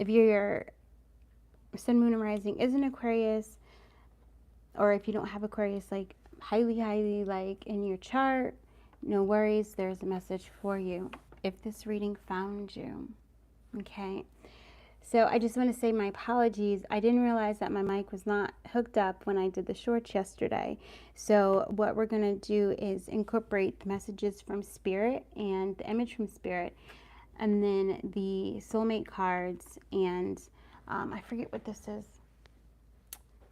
If your sun, moon, and rising is an Aquarius, or if you don't have Aquarius like highly like in your chart, no worries, there's a message for you if this reading found you. Okay, so I just want to say my apologies. I didn't realize that my mic was not hooked up when I did the shorts yesterday. So what we're going to do is incorporate the messages from Spirit and the image from Spirit, and then the soulmate cards, and I forget what this is.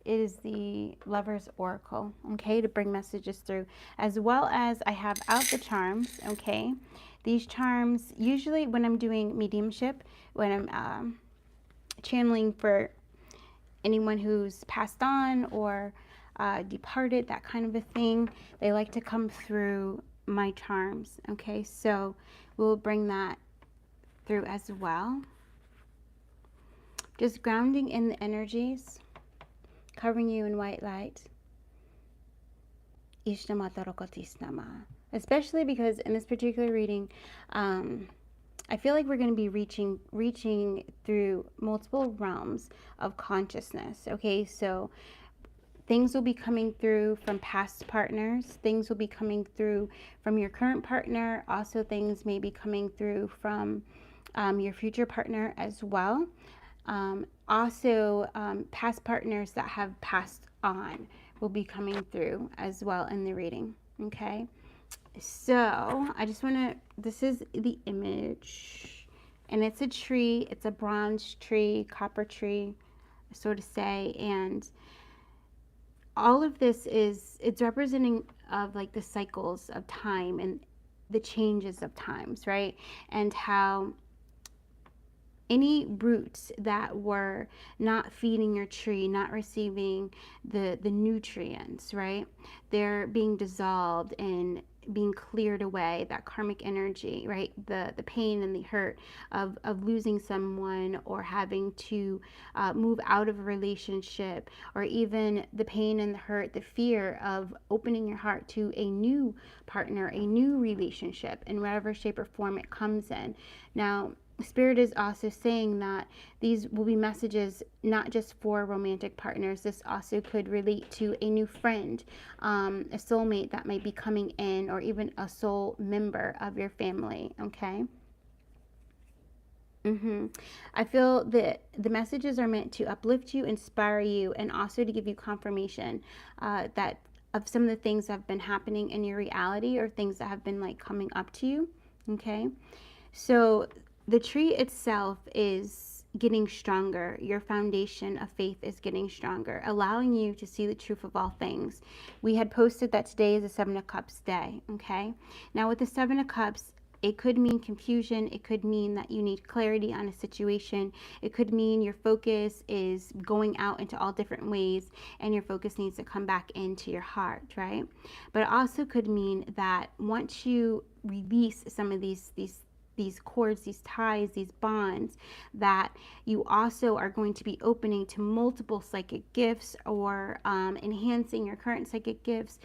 It is the Lover's Oracle, okay, to bring messages through, as well as I have out the charms, okay. These charms, usually when I'm doing mediumship, when I'm channeling for anyone who's passed on or departed, that kind of a thing, they like to come through my charms, okay. So we'll bring that through as well. Just grounding in the energies, covering you in white light. Especially because in this particular reading, I feel like we're going to be reaching through multiple realms of consciousness. Okay, so things will be coming through from past partners. Things will be coming through from your current partner. Also, things may be coming through from your future partner as well. Past partners that have passed on will be coming through as well in the reading. Okay, so I just want to, this is the image, and it's a tree. It's a bronze tree, copper tree, so to say, and all of this is, it's representing of like the cycles of time and the changes of times, right? And how any roots that were not feeding your tree, not receiving the nutrients, right? They're being dissolved and being cleared away, that karmic energy, right? The pain and the hurt of losing someone, or having to move out of a relationship, or even the pain and the hurt, the fear of opening your heart to a new partner, a new relationship, in whatever shape or form it comes in. Now, Spirit is also saying that these will be messages not just for romantic partners. This also could relate to a new friend, a soulmate that might be coming in, or even a soul member of your family, okay? I feel that the messages are meant to uplift you, inspire you, and also to give you confirmation that of some of the things that have been happening in your reality, or things that have been like coming up to you, okay? So the tree itself is getting stronger. Your foundation of faith is getting stronger, allowing you to see the truth of all things. We had posted that today is a Seven of Cups day, okay? Now with the Seven of Cups, it could mean confusion. It could mean that you need clarity on a situation. It could mean your focus is going out into all different ways, and your focus needs to come back into your heart, right? But it also could mean that once you release some of these cords, these ties, these bonds, that you also are going to be opening to multiple psychic gifts, or enhancing your current psychic gifts,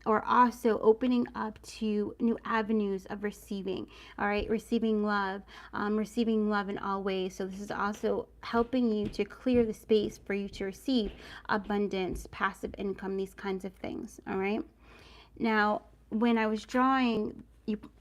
or also opening up to new avenues of receiving, all right, receiving love in all ways. So this is also helping you to clear the space for you to receive abundance, passive income, these kinds of things, all right? Now, when I was drawing,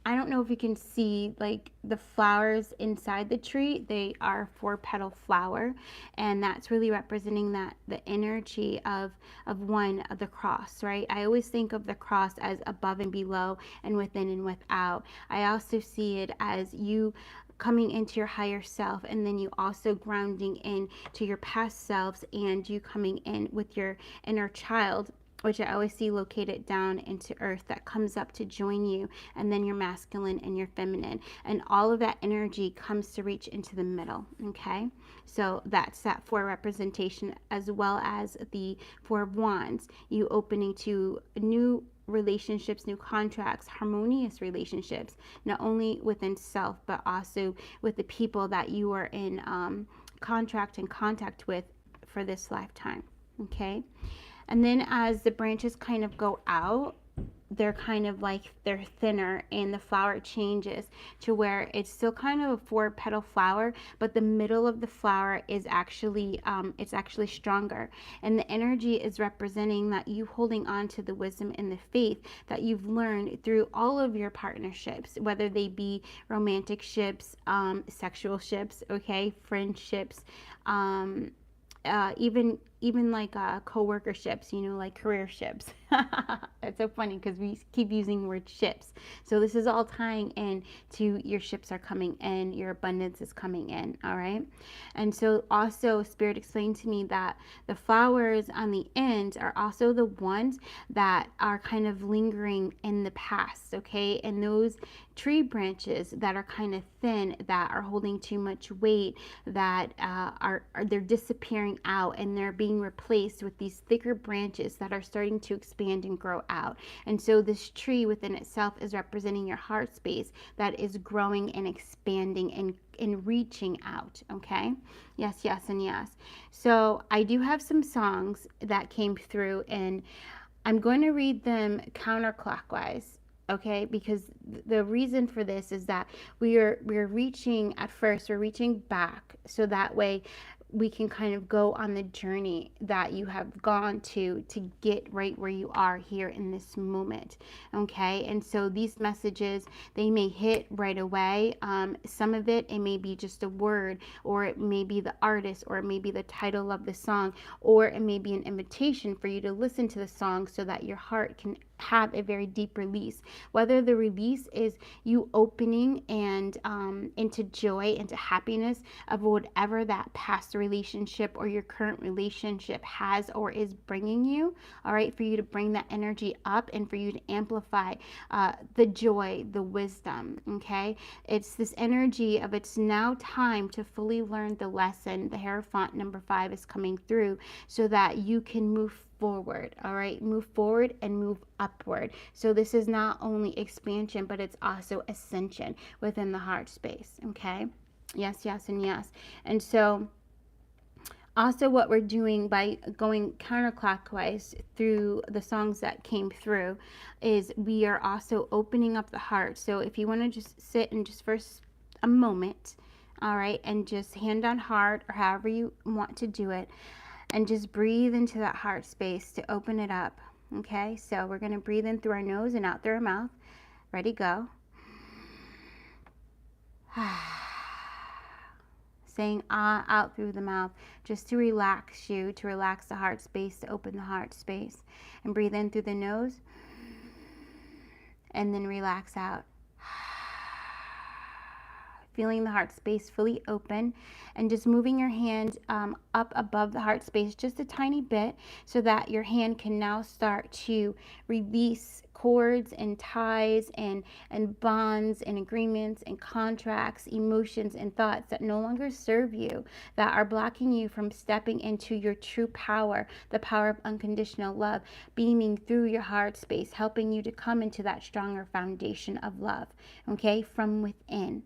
I don't know if you can see like the flowers inside the tree. They are 4-petal flower, and that's really representing that the energy of one of the cross, right? I always think of the cross as above and below, and within and without. I also see it as you coming into your higher self, and then you also grounding in to your past selves, and you coming in with your inner child, which I always see located down into earth, that comes up to join you, and then your masculine and your feminine, and all of that energy comes to reach into the middle, okay? So that's that 4 representation, as well as the 4 of Wands, you opening to new relationships, new contracts, harmonious relationships, not only within self, but also with the people that you are in contract and contact with for this lifetime, okay? And then as the branches kind of go out, they're kind of like they're thinner, and the flower changes to where it's still kind of a 4-petal flower, but the middle of the flower is actually it's actually stronger, and the energy is representing that you holding on to the wisdom and the faith that you've learned through all of your partnerships, whether they be romantic ships, sexual ships, okay, friendships, even like co-worker ships, you know, like career ships. That's so funny because we keep using the word ships. So this is all tying in to your ships are coming in, your abundance is coming in, all right? And so also Spirit explained to me that the flowers on the end are also the ones that are kind of lingering in the past, okay? And those tree branches that are kind of thin, that are holding too much weight, that are they're disappearing out, and they're being replaced with these thicker branches that are starting to expand and grow out. And so this tree within itself is representing your heart space that is growing and expanding and reaching out, okay? Yes, yes, and yes. So I do have some songs that came through, and I'm going to read them counterclockwise, okay? Because the reason for this is that we're reaching, at first we're reaching back, so that way we can kind of go on the journey that you have gone to get right where you are here in this moment, okay? And so these messages, they may hit right away. Some of it may be just a word, or it may be the artist, or it may be the title of the song, or it may be an invitation for you to listen to the song so that your heart can have a very deep release. Whether the release is you opening and into joy, into happiness of whatever that past relationship or your current relationship has or is bringing you, all right, for you to bring that energy up and for you to amplify the joy, the wisdom, okay? It's this energy of it's now time to fully learn the lesson. The Hierophant number 5 is coming through so that you can move forward, all right? Move forward and move upward. So this is not only expansion, but it's also ascension within the heart space, okay? Yes, yes, and yes. And so also what we're doing by going counterclockwise through the songs that came through is we are also opening up the heart. So if you want to just sit and just for a moment, all right, and just hand on heart or however you want to do it, and just breathe into that heart space to open it up, okay? So we're going to breathe in through our nose and out through our mouth. Ready, go. Saying ah out through the mouth, just to relax you, to relax the heart space, to open the heart space. And breathe in through the nose, and then relax out. Feeling the heart space fully open, and just moving your hand up above the heart space just a tiny bit so that your hand can now start to release cords and ties and bonds and agreements and contracts, emotions and thoughts that no longer serve you, that are blocking you from stepping into your true power, the power of unconditional love, beaming through your heart space, helping you to come into that stronger foundation of love, okay, from within.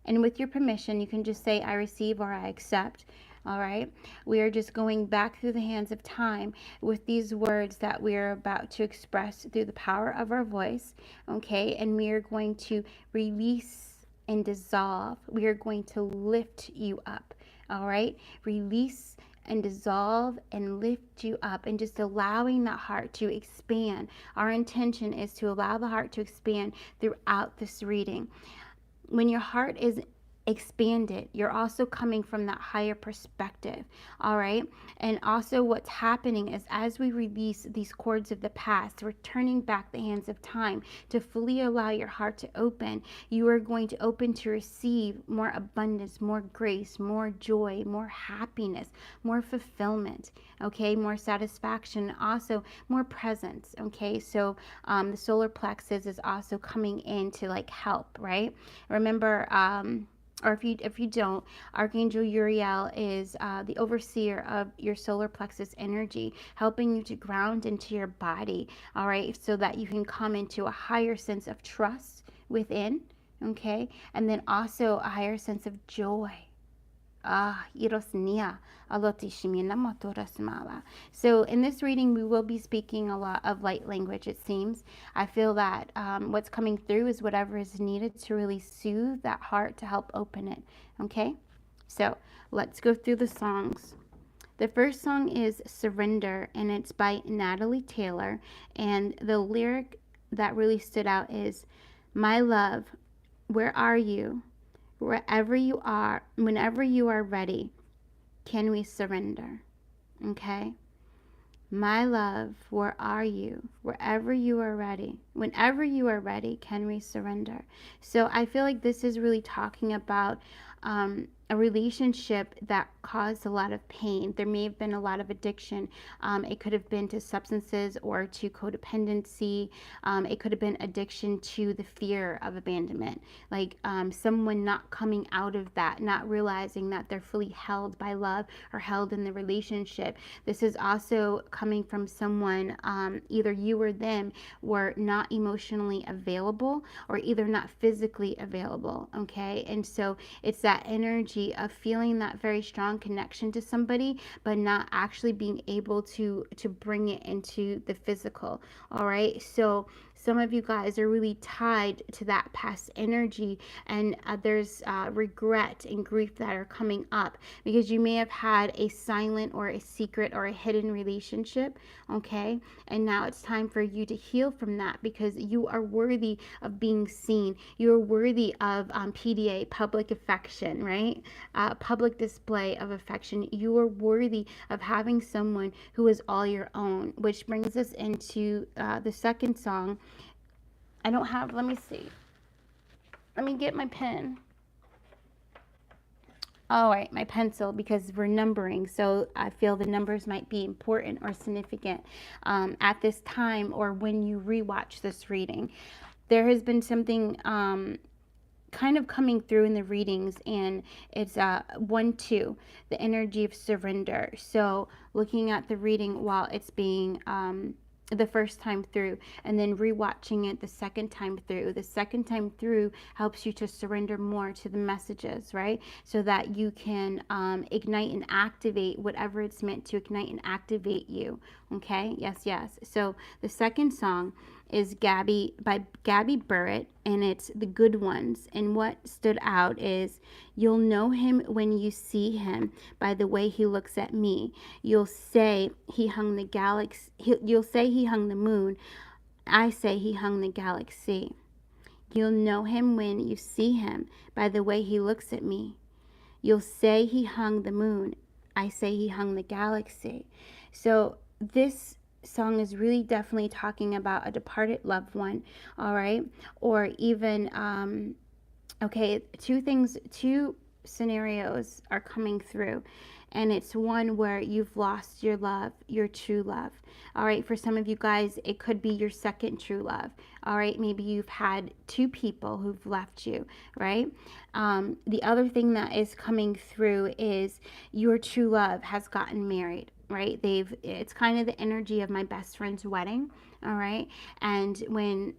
And with your permission, you can just say, I receive or I accept. All right. We are just going back through the hands of time with these words that we are about to express through the power of our voice. Okay. And we are going to release and dissolve. We are going to lift you up. All right. Release and dissolve and lift you up, and just allowing that heart to expand. Our intention is to allow the heart to expand throughout this reading. When your heart is expanded, you're also coming from that higher perspective, all right? And also what's happening is as we release these cords of the past, we're turning back the hands of time to fully allow your heart to open. You are going to open to receive more abundance, more grace, more joy, more happiness, more fulfillment, okay? More satisfaction, also more presence, okay? So the solar plexus is also coming in to like help, right? Remember, or if you don't, Archangel Uriel is the overseer of your solar plexus energy, helping you to ground into your body, all right, so that you can come into a higher sense of trust within, okay, and then also a higher sense of joy, So in this reading, we will be speaking a lot of light language, it seems. I feel that what's coming through is whatever is needed to really soothe that heart to help open it. Okay? So let's go through the songs. The first song is Surrender, and it's by Natalie Taylor. And the lyric that really stood out is, my love, where are you? Wherever you are, whenever you are ready, can we surrender? Okay? My love, where are you? Wherever you are ready, whenever you are ready, can we surrender? So I feel like this is really talking about a relationship that caused a lot of pain. There may have been a lot of addiction. It could have been to substances or to codependency. It could have been addiction to the fear of abandonment. Like someone not coming out of that, not realizing that they're fully held by love or held in the relationship. This is also coming from someone, either you or them were not emotionally available or either not physically available. Okay. And so it's that energy of feeling that very strong connection to somebody, but not actually being able to bring it into the physical. All right. So some of you guys are really tied to that past energy, and there's regret and grief that are coming up because you may have had a silent or a secret or a hidden relationship. Okay. And now it's time for you to heal from that because you are worthy of being seen. You're worthy of PDA, public affection, right? Public display of affection. You are worthy of having someone who is all your own, which brings us into the second song. I don't have, let me see. Let me get my pen. All right, my pencil, because we're numbering, so I feel the numbers might be important or significant at this time or when you rewatch this reading. There has been something kind of coming through in the readings, and it's 1-2, the energy of surrender. So looking at the reading while it's being the first time through and then rewatching it the second time through. The second time through helps you to surrender more to the messages, right? So that you can ignite and activate whatever it's meant to ignite and activate you. Okay? Yes, yes. So the second song is Gabby by Gabby Burrett, and it's The Good Ones. And what stood out is, you'll know him when you see him by the way he looks at me. You'll say he hung the galaxy. You'll say he hung the moon. I say he hung the galaxy. You'll know him when you see him by the way he looks at me. You'll say he hung the moon. I say he hung the galaxy. So this song is really definitely talking about a departed loved one, all right? Or even, okay, two scenarios are coming through. And it's one where you've lost your love, your true love. All right, for some of you guys, it could be your second true love. All right, maybe you've had two people who've left you, right? The other thing that is coming through is your true love has gotten married, right? It's kind of the energy of my best friend's wedding, all right? And when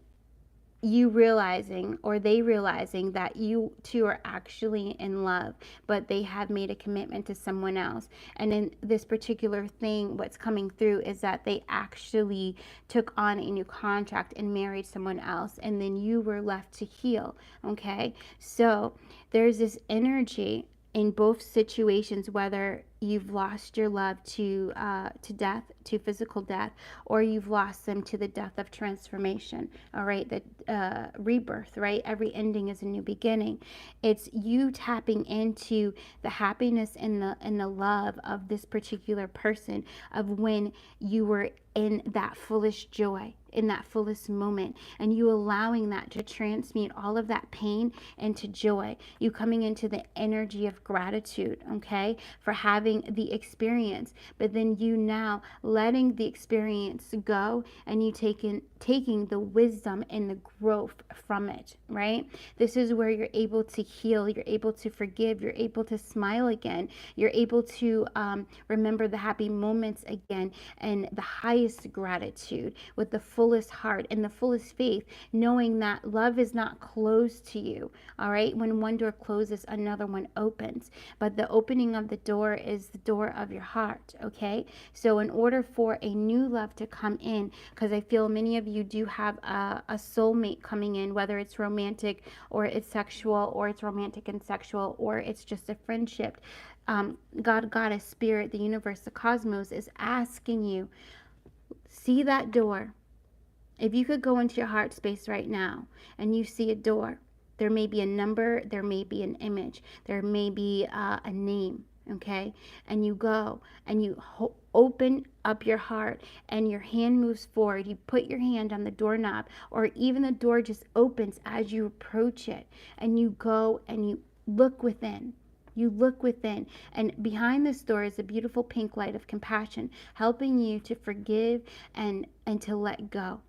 you realizing or they realizing that you two are actually in love, but they have made a commitment to someone else. And in this particular thing, what's coming through is that they actually took on a new contract and married someone else, and then you were left to heal. Okay, so there's this energy in both situations, whether you've lost your love to death, to physical death, or you've lost them to the death of transformation. All right, the rebirth, right? Every ending is a new beginning. It's you tapping into the happiness and the love of this particular person, of when you were in that fullest joy, in that fullest moment, and you allowing that to transmute all of that pain into joy. You coming into the energy of gratitude, okay, for having having the experience, but then you now letting the experience go, and you taking the wisdom and the growth from it, right? This is where you're able to heal, you're able to forgive, you're able to smile again, you're able to remember the happy moments again, and the highest gratitude with the fullest heart and the fullest faith, knowing that love is not closed to you. All right, when one door closes, another one opens, but the opening of the door is the door of your heart. Okay, so in order for a new love to come in, because I feel many of you do have a soulmate coming in, whether it's romantic or it's sexual, or it's romantic and sexual, or it's just a friendship. God, Goddess, Spirit, the universe, the cosmos is asking you, see that door. If you could go into your heart space right now and you see a door, there may be a number, there may be an image, there may be a name, okay? And you go and you open up your heart, and your hand moves forward. You put your hand on the doorknob, or even the door just opens as you approach it, and you go and you look within. You look within, and behind this door is a beautiful pink light of compassion, helping you to forgive and to let go.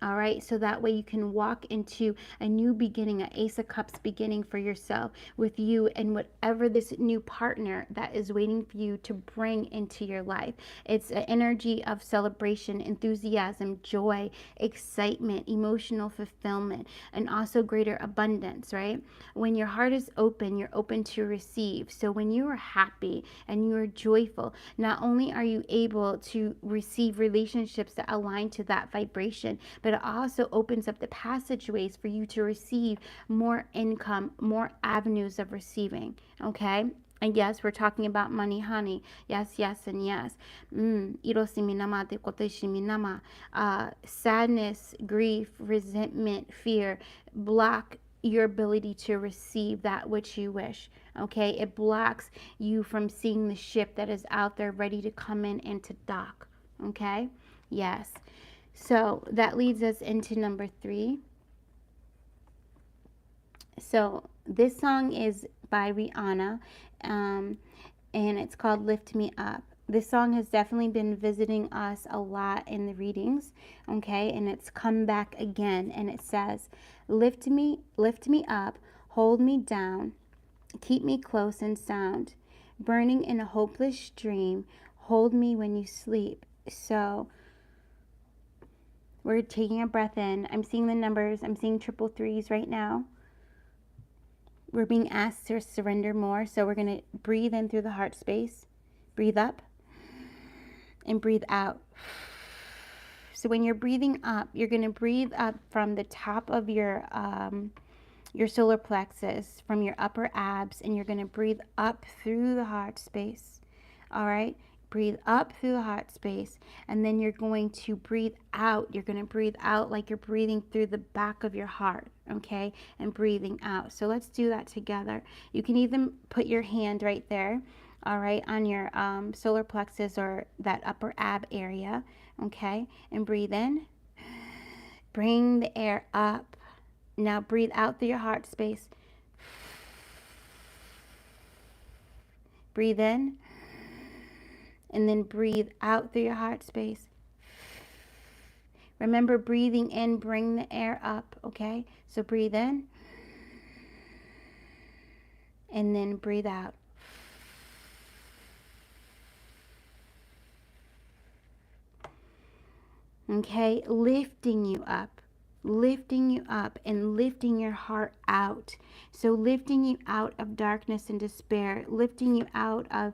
All right, so that way you can walk into a new beginning, an Ace of Cups beginning for yourself, with you and whatever this new partner that is waiting for you to bring into your life. It's an energy of celebration, enthusiasm, joy, excitement, emotional fulfillment, and also greater abundance, right? When your heart is open, you're open to receive. So when you are happy and you are joyful, not only are you able to receive relationships that align to that vibration, but it also opens up the passageways for you to receive more income, more avenues of receiving, okay? And yes, we're talking about money, honey. Yes, yes, and yes. Sadness, grief, resentment, fear block your ability to receive that which you wish, okay? It blocks you from seeing the ship that is out there ready to come in and to dock, okay? Yes. So that leads us into number 3. So this song is by Rihanna, and it's called Lift Me Up. This song has definitely been visiting us a lot in the readings, okay? And it's come back again, and it says, lift me up, hold me down, keep me close and sound, burning in a hopeless dream, hold me when you sleep. So we're taking a breath in. I'm seeing the numbers. I'm seeing 333s right now. We're being asked to surrender more. So we're going to breathe in through the heart space. Breathe up. And breathe out. So when you're breathing up, you're going to breathe up from the top of your solar plexus, from your upper abs. And you're going to breathe up through the heart space. All right? Breathe up through the heart space, and then you're going to breathe out. You're going to breathe out like you're breathing through the back of your heart, okay? And breathing out. So let's do that together. You can even put your hand right there, all right, on your solar plexus or that upper ab area, okay? And breathe in. Bring the air up. Now breathe out through your heart space. Breathe in. And then breathe out through your heart space. Remember, breathing in, bring the air up, okay? So breathe in. And then breathe out. Okay? Lifting you up. Lifting you up and lifting your heart out. So lifting you out of darkness and despair. Lifting you out of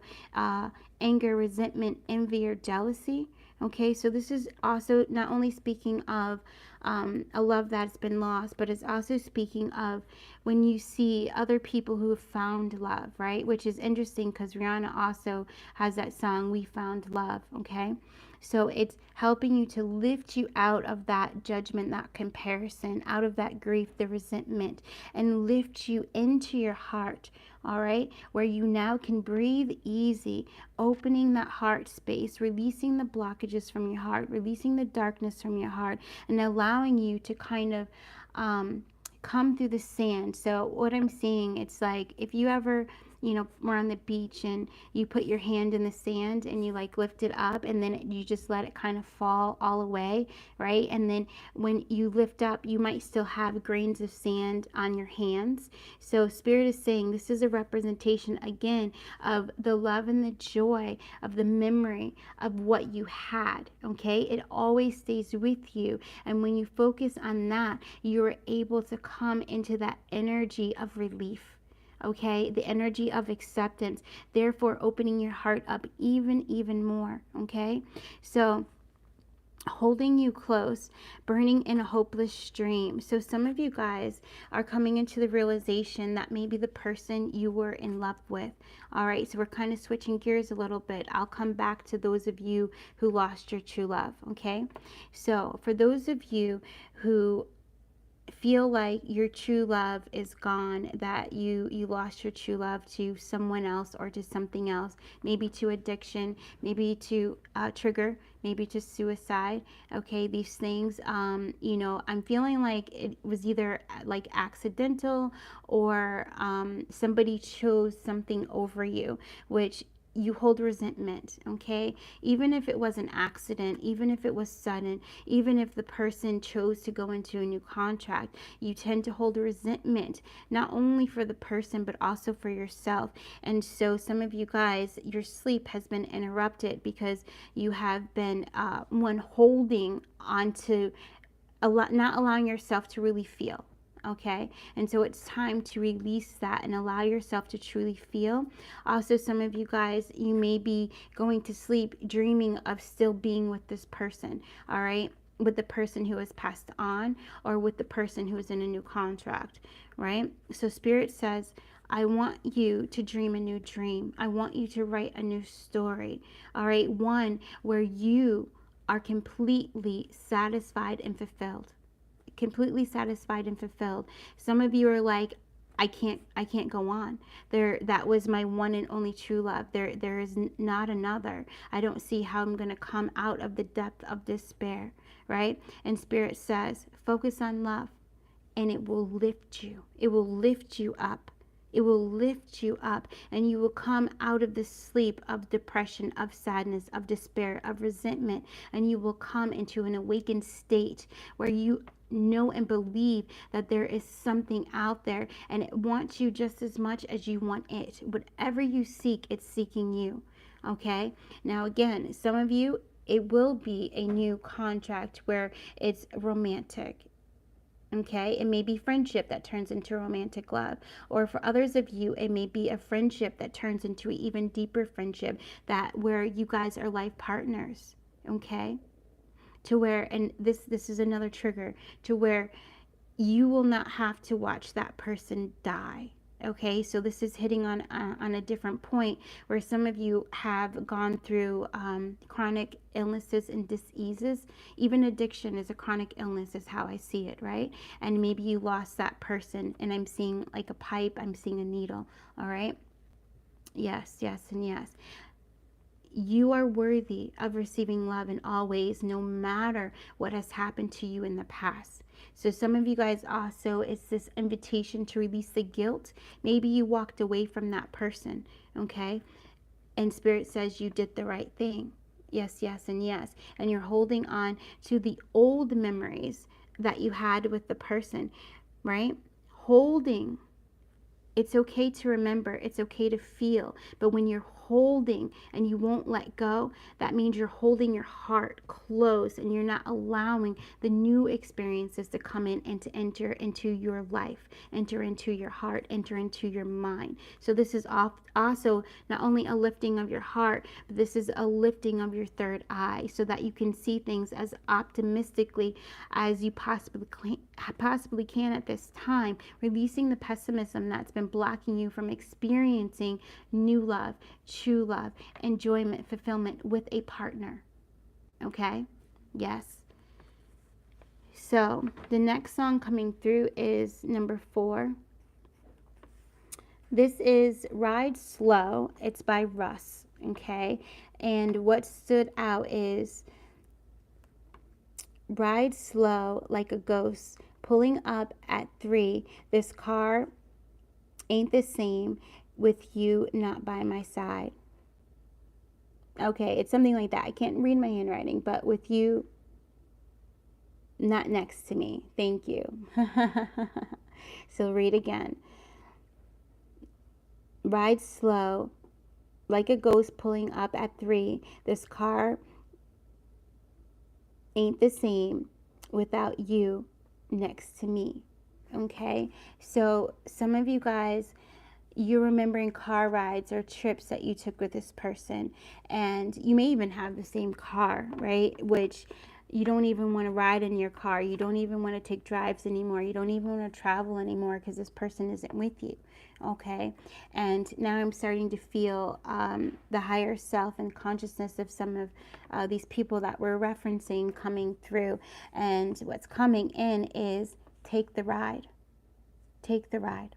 anger, resentment, envy, or jealousy. Okay, so this is also not only speaking of a love that's been lost, but it's also speaking of when you see other people who have found love, right? Which is interesting because Rihanna also has that song, We Found Love, okay? So it's helping you to lift you out of that judgment, that comparison, out of that grief, the resentment, and lift you into your heart, all right? Where you now can breathe easy, opening that heart space, releasing the blockages from your heart, releasing the darkness from your heart, and allowing you to kind of come through the sand. So what I'm seeing, it's like if you ever we're on the beach and you put your hand in the sand and you like lift it up, and then you just let it kind of fall all away, right? And then when you lift up, you might still have grains of sand on your hands. So Spirit is saying this is a representation again of the love and the joy of the memory of what you had, okay? It always stays with you. And when you focus on that, you're able to come into that energy of relief. Okay, the energy of acceptance, therefore opening your heart up even more. Okay, so holding you close, burning in a hopeless stream. So some of you guys are coming into the realization that maybe the person you were in love with. All right, so we're kind of switching gears a little bit. I'll come back to those of you who lost your true love. Okay, so for those of you who feel like your true love is gone, that you lost your true love to someone else or to something else, maybe to addiction, maybe to trigger, maybe to suicide. Okay, these things, I'm feeling like it was either like accidental or somebody chose something over you, which you hold resentment. Okay, even if it was an accident, even if it was sudden, even if the person chose to go into a new contract, you tend to hold resentment, not only for the person but also for yourself. And so some of you guys, your sleep has been interrupted because you have been one holding on to not allowing yourself to really feel. Okay, and so it's time to release that and allow yourself to truly feel. Also, some of you guys, you may be going to sleep dreaming of still being with this person. All right, with the person who has passed on or with the person who is in a new contract, right? So Spirit says, I want you to dream a new dream. I want you to write a new story. All right, one where you are completely satisfied and fulfilled. Completely satisfied and fulfilled. Some of you are like, I can't go on. That was my one and only true love. There is not another. I don't see how I'm going to come out of the depth of despair, right? And Spirit says, focus on love and it will lift you. It will lift you up. It will lift you up and you will come out of the sleep of depression, of sadness, of despair, of resentment, and you will come into an awakened state where you know and believe that there is something out there and it wants you just as much as you want it. Whatever you seek, it's seeking you. Okay? Now again, some of you, it will be a new contract where it's romantic. Okay, it may be friendship that turns into romantic love, or for others of you, it may be a friendship that turns into an even deeper friendship, that where you guys are life partners. Okay, to where, and this is another trigger, to where you will not have to watch that person die. Okay, so this is hitting on a different point where some of you have gone through chronic illnesses and diseases. Even addiction is a chronic illness, is how I see it, right? And maybe you lost that person, and I'm seeing like a pipe, I'm seeing a needle. All right, yes, and yes. You are worthy of receiving love in all ways, no matter what has happened to you in the past. So some of you guys also, it's this invitation to release the guilt. Maybe you walked away from that person, okay? And Spirit says you did the right thing. Yes, and yes. And you're holding on to the old memories that you had with the person, right? Holding. It's okay to remember. It's okay to feel. But when you're holding and you won't let go, that means you're holding your heart closed and you're not allowing the new experiences to come in and to enter into your life, enter into your heart, enter into your mind. So this is also not only a lifting of your heart, but this is a lifting of your third eye so that you can see things as optimistically as you possibly can at this time, releasing the pessimism that's been blocking you from experiencing new love, true love, enjoyment, fulfillment with a partner. Okay? Yes. So the next song coming through is number 4. This is Ride Slow. It's by Russ. Okay? And what stood out is ride slow like a ghost, pulling up at 3. This car ain't the same. with you not by my side. Okay, it's something like that. I can't read my handwriting, but with you not next to me. Thank you. So read again. Ride slow, like a ghost pulling up at 3. This car ain't the same without you next to me. Okay, so some of you guys, you're remembering car rides or trips that you took with this person, and you may even have the same car, right? Which you don't even want to ride in your car. You don't even want to take drives anymore. You don't even want to travel anymore because this person isn't with you. Okay, and now I'm starting to feel the higher self and consciousness of some of these people that we're referencing coming through, and what's coming in is take the ride. Take the ride.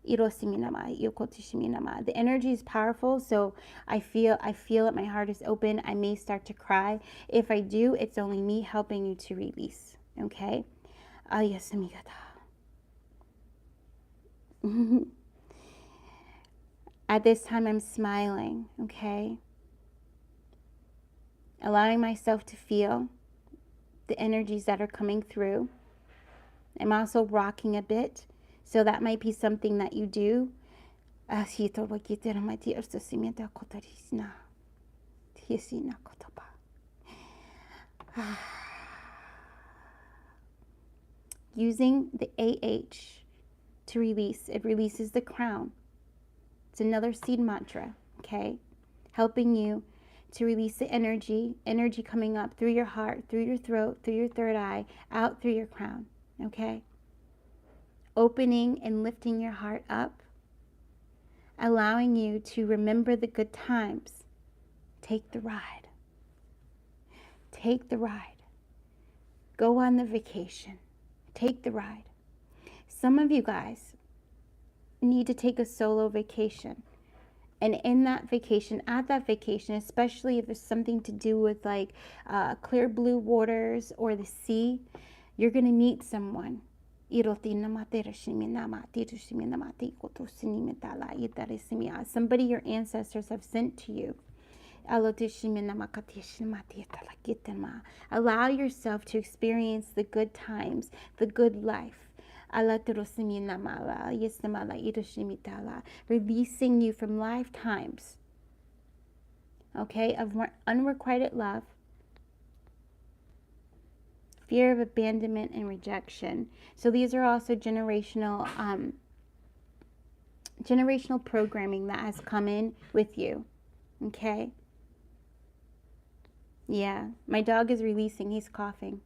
The energy is powerful, so I feel it. My heart is open. I may start to cry. If I do, it's only me helping you to release. Okay? At this time, I'm smiling. Okay? Allowing myself to feel the energies that are coming through. I'm also rocking a bit, so that might be something that you do. Using the AH to release, it releases the crown. It's another seed mantra, okay? Helping you to release the energy coming up through your heart, through your throat, through your third eye, out through your crown, okay? Opening and lifting your heart up, allowing you to remember the good times. Take the ride. Take the ride. Go on the vacation. Take the ride. Some of you guys need to take a solo vacation. And in that vacation, at that vacation, especially if it's something to do with like clear blue waters or the sea, you're going to meet someone. Somebody your ancestors have sent to you. Allow yourself to experience the good times, the good life. Releasing you from lifetimes, okay, of unrequited love, fear of abandonment and rejection. So these are also generational programming that has come in with you, okay? Yeah, my dog is releasing. He's coughing.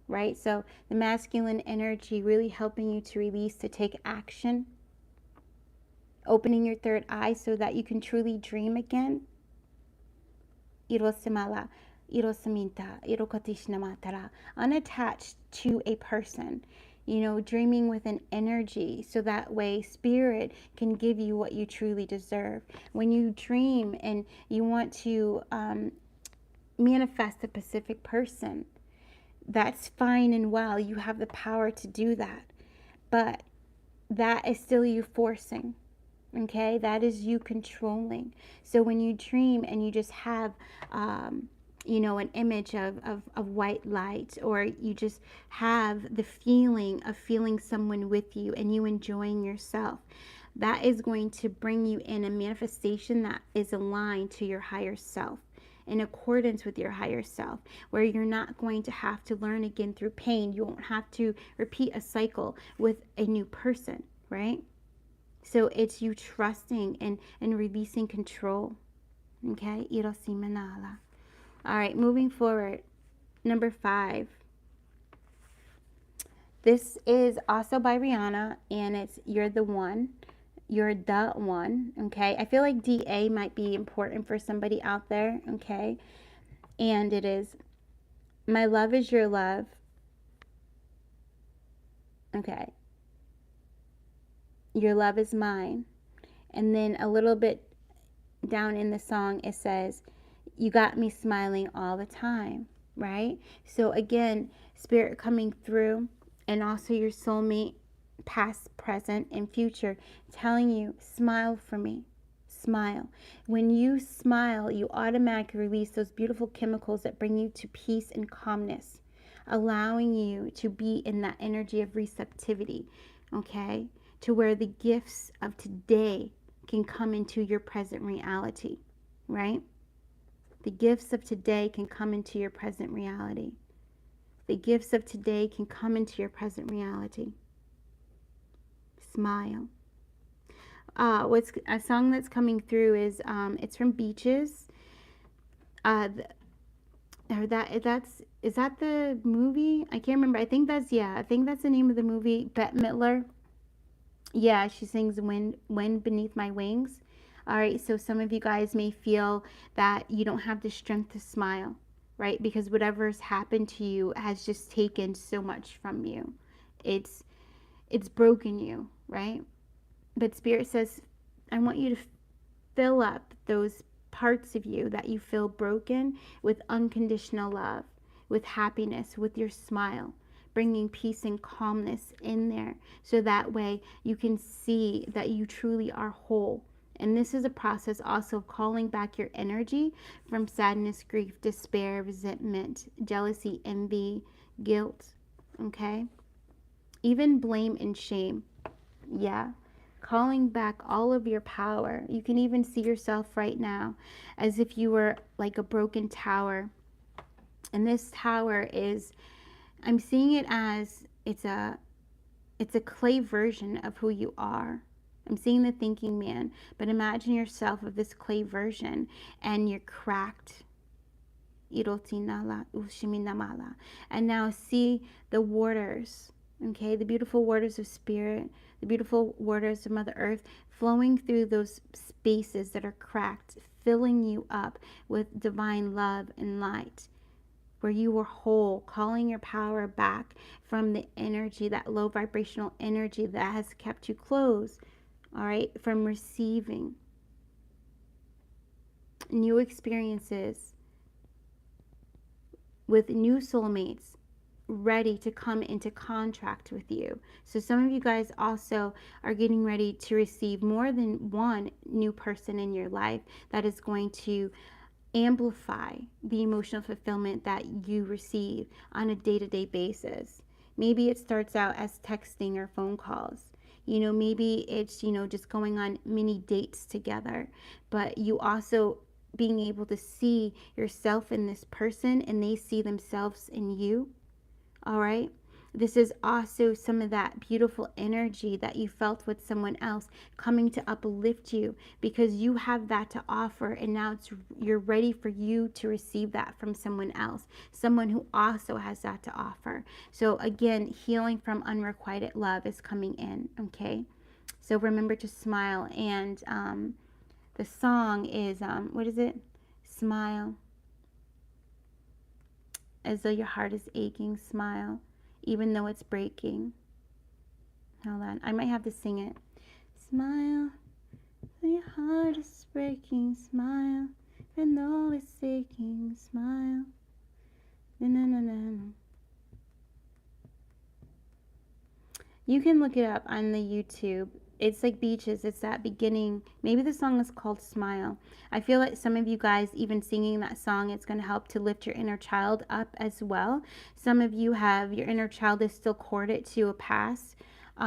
Right? So the masculine energy really helping you to release, to take action, opening your third eye so that you can truly dream again. Unattached to a person, dreaming with an energy, so that way spirit can give you what you truly deserve. When you dream and you want to manifest a specific person, that's fine and well. You have the power to do that. But that is still you forcing. Okay? That is you controlling. So when you dream and you just have, an image of white light, or you just have the feeling of feeling someone with you and you enjoying yourself, that is going to bring you in a manifestation that is aligned to your higher self, in accordance with your higher self, where you're not going to have to learn again through pain. You won't have to repeat a cycle with a new person, right? So it's you trusting and releasing control. Okay? All right, moving forward. Number 5. This is also by Rihanna, and it's You're the One. You're the one, okay? I feel like DA might be important for somebody out there, okay? And it is, my love is your love. Okay. Your love is mine. And then a little bit down in the song, it says, you got me smiling all the time, right? So again, spirit coming through, and also your soulmate past, present, and future, telling you, smile for me. Smile. When you smile, you automatically release those beautiful chemicals that bring you to peace and calmness, allowing you to be in that energy of receptivity, okay? To where the gifts of today can come into your present reality, right? The gifts of today can come into your present reality. The gifts of today can come into your present reality. Smile. What's a song that's coming through is it's from Beaches. Or is that the movie? I can't remember. I think that's the name of the movie. Bette Midler. Yeah, she sings Wind Beneath My Wings. All right, so some of you guys may feel that you don't have the strength to smile, right? Because whatever's happened to you has just taken so much from you. It's broken you, right? But Spirit says, I want you to fill up those parts of you that you feel broken with unconditional love, with happiness, with your smile, bringing peace and calmness in there, so that way you can see that you truly are whole. And this is a process also of calling back your energy from sadness, grief, despair, resentment, jealousy, envy, guilt, okay? Even blame and shame. Yeah. Calling back all of your power. You can even see yourself right now as if you were like a broken tower. And this tower is, I'm seeing it as it's a clay version of who you are. I'm seeing the thinking man, but imagine yourself of this clay version and you're cracked. And now see the waters, okay, the beautiful waters of Spirit, the beautiful waters of Mother Earth flowing through those spaces that are cracked, filling you up with divine love and light, where you were whole, calling your power back from the energy, that low vibrational energy that has kept you closed, all right, from receiving new experiences with new soulmates ready to come into contract with you. So some of you guys also are getting ready to receive more than one new person in your life that is going to amplify the emotional fulfillment that you receive on a day-to-day basis. Maybe it starts out as texting or phone calls. Maybe it's, just going on mini dates together. But you also being able to see yourself in this person and they see themselves in you. All right. This is also some of that beautiful energy that you felt with someone else coming to uplift you, because you have that to offer, and now you're ready for you to receive that from someone else, someone who also has that to offer. So again, healing from unrequited love is coming in, okay? So remember to smile, and the song is, what is it? Smile. As though your heart is aching, smile. Even though it's breaking. Hold on. I might have to sing it. Smile. When your heart is breaking, smile. Even though it's aching, smile. Na, na, na, na. You can look it up on the YouTube. It's like Beaches. It's that beginning. Maybe the song is called Smile. I feel like some of you guys, even singing that song, it's going to help to lift your inner child up as well. Some of you have, your inner child is still corded to a past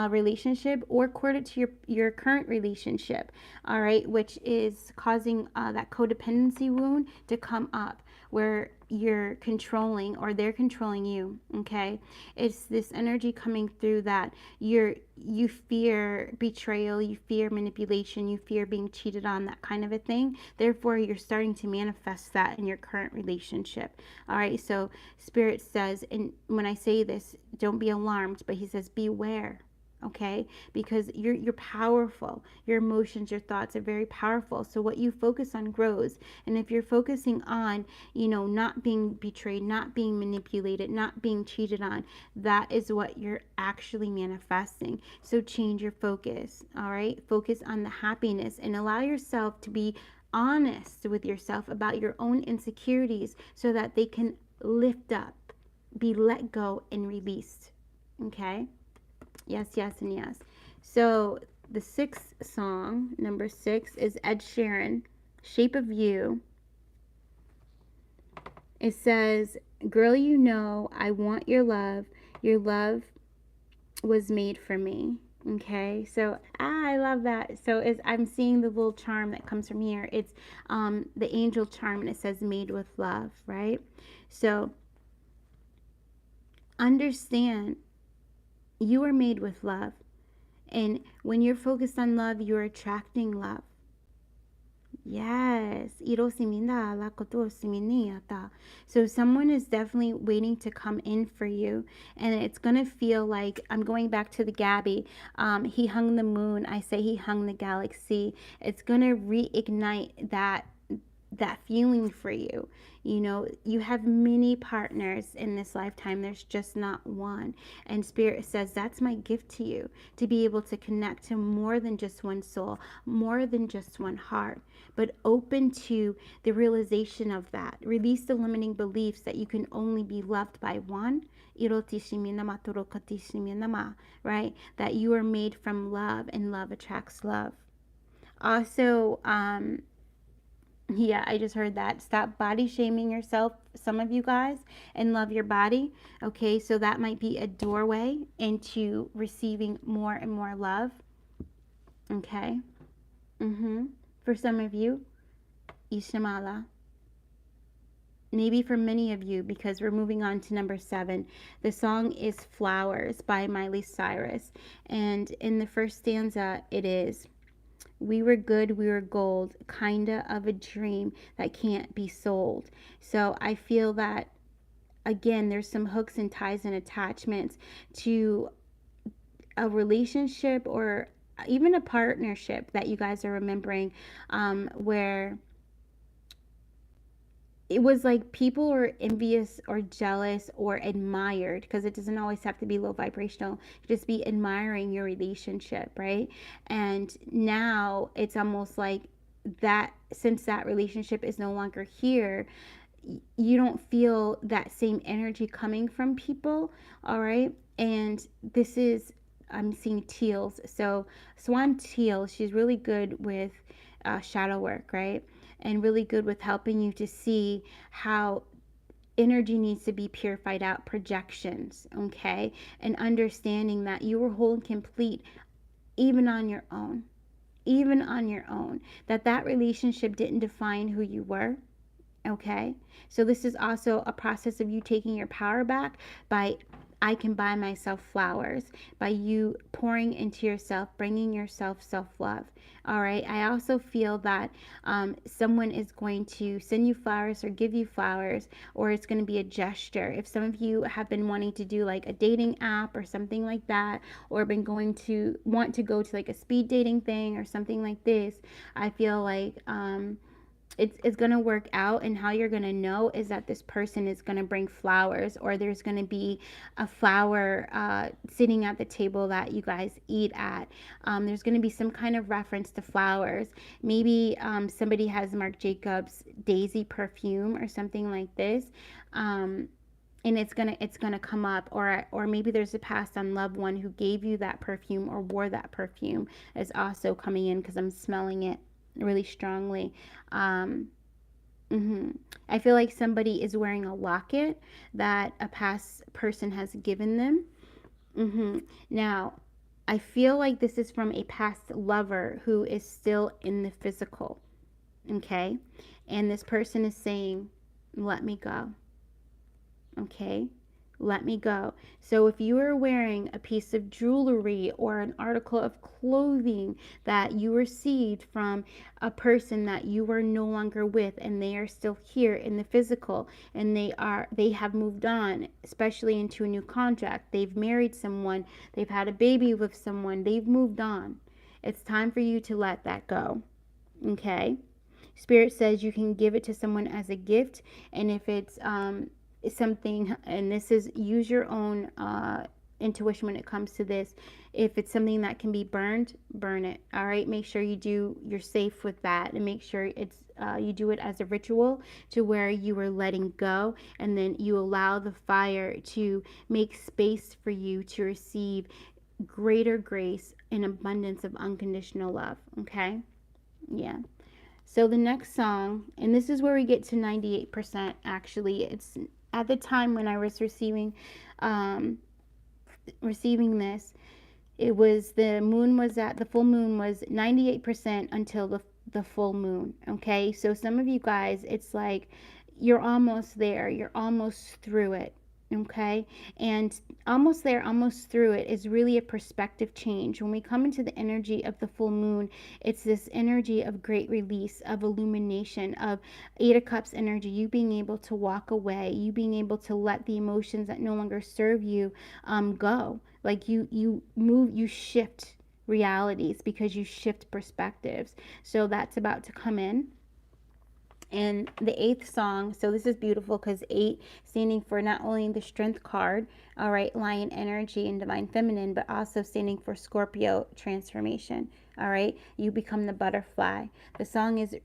relationship, or corded to your current relationship, all right, which is causing that codependency wound to come up, where you're controlling or they're controlling you, okay? It's this energy coming through that you fear betrayal, you fear manipulation, you fear being cheated on, that kind of a thing. Therefore, you're starting to manifest that in your current relationship. All right, so Spirit says, and when I say this, don't be alarmed, but he says, beware. Okay, because you're powerful. Your emotions, your thoughts are very powerful. So what you focus on grows. And if you're focusing on, not being betrayed, not being manipulated, not being cheated on, that is what you're actually manifesting. So change your focus. All right, focus on the happiness and allow yourself to be honest with yourself about your own insecurities, so that they can lift up, be let go and released. Okay. Yes, yes, and yes. So the sixth song, number 6, is Ed Sheeran, Shape of You. It says, girl, you know, I want your love. Your love was made for me. Okay, so I love that. So as I'm seeing the little charm that comes from here, it's the angel charm, and it says made with love, right? So understand you are made with love. And when you're focused on love, you're attracting love. Yes. So someone is definitely waiting to come in for you. And it's going to feel like, I'm going back to the Gabby. He hung the moon. I say he hung the galaxy. It's going to reignite that feeling for you. You know, you have many partners in this lifetime. There's just not one. And Spirit says that's my gift to you, to be able to connect to more than just one soul, more than just one heart, but open to the realization of that. Release the limiting beliefs that you can only be loved by one. Right? That you are made from love, and love attracts love. Also, yeah, I just heard that. Stop body shaming yourself, some of you guys, and love your body. Okay, so that might be a doorway into receiving more and more love. Okay. For some of you, Ishamala. Maybe for many of you, because we're moving on to number 7. The song is Flowers by Miley Cyrus. And in the first stanza, it is, we were good, we were gold, kinda of a dream that can't be sold. So I feel that, again, there's some hooks and ties and attachments to a relationship or even a partnership that you guys are remembering, where it was like people were envious or jealous or admired, because it doesn't always have to be low vibrational, just be admiring your relationship, right? And now it's almost like that, since that relationship is no longer here, you don't feel that same energy coming from people. All right. And this is, I'm seeing teals. So Swan Teal, she's really good with shadow work, right? And really good with helping you to see how energy needs to be purified out, projections, okay? And understanding that you were whole and complete even on your own. Even on your own. That relationship didn't define who you were. Okay, so this is also a process of you taking your power back by, I can buy myself flowers, by you pouring into yourself, bringing yourself self-love. All right, I also feel that someone is going to send you flowers or give you flowers, or it's going to be a gesture. If some of you have been wanting to do like a dating app or something like that, or been going to want to go to like a speed dating thing or something like this, I feel like it's going to work out. And how you're going to know is that this person is going to bring flowers, or there's going to be a flower sitting at the table that you guys eat at. There's going to be some kind of reference to flowers. Maybe somebody has Marc Jacobs daisy perfume or something like this. And it's gonna come up, or maybe there's a passed on loved one who gave you that perfume or wore that perfume, is also coming in, because I'm smelling it really strongly. I feel like somebody is wearing a locket that a past person has given them. Now, I feel like this is from a past lover who is still in the physical. Okay, and this person is saying, let me go. Okay, let me go. So if you are wearing a piece of jewelry or an article of clothing that you received from a person that you are no longer with, and they are still here in the physical, and they have moved on, especially into a new contract, they've married someone, they've had a baby with someone, they've moved on, it's time for you to let that go. Okay, Spirit says you can give it to someone as a gift, and if it's something, and this is, use your own intuition when it comes to this, if it's something that can be burned, burn it. All right, make sure you're safe with that, and make sure it's you do it as a ritual, to where you are letting go, and then you allow the fire to make space for you to receive greater grace and abundance of unconditional love. Okay? Yeah. So the next song, and this is where we get to 98% actually. It's at the time when I was um, receiving this, it was the full moon was 98% until the full moon. Okay, so some of you guys, it's like you're almost there, you're almost through it. Okay, and almost there, almost through it is really a perspective change. When we come into the energy of the full moon, it's this energy of great release, of illumination, of Eight of Cups energy, you being able to walk away, you being able to let the emotions that no longer serve you go. Like you move, you shift realities because you shift perspectives. So that's about to come in. And the eighth song, so this is beautiful because 8 standing for not only the strength card, all right, lion energy and divine feminine, but also standing for Scorpio transformation. All right, you become the butterfly. The song is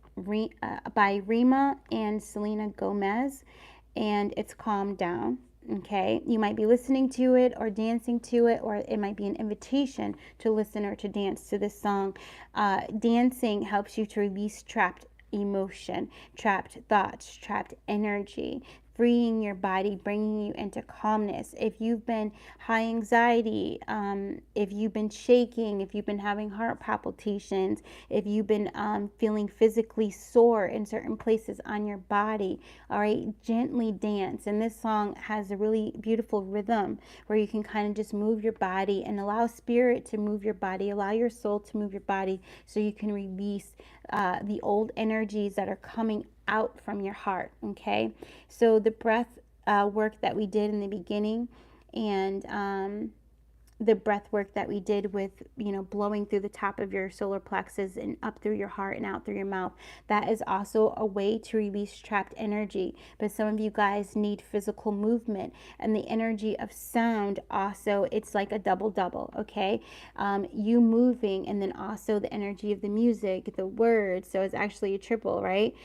by Rima and Selena Gomez, and it's Calm Down. Okay, you might be listening to it or dancing to it, or it might be an invitation to listen or to dance to this song. Dancing helps you to release trapped emotion, trapped thoughts, trapped energy, freeing your body, bringing you into calmness. If you've been high anxiety, if you've been shaking, if you've been having heart palpitations, if you've been feeling physically sore in certain places on your body, all right, gently dance. And this song has a really beautiful rhythm where you can kind of just move your body and allow spirit to move your body, allow your soul to move your body so you can release the old energies that are coming out from your heart. Okay, so the breath work that we did in the beginning, and the breath work that we did with, blowing through the top of your solar plexus and up through your heart and out through your mouth, that is also a way to release trapped energy. But some of you guys need physical movement, and the energy of sound also, it's like a double, okay? You moving, and then also the energy of the music, the words, so it's actually a triple, right?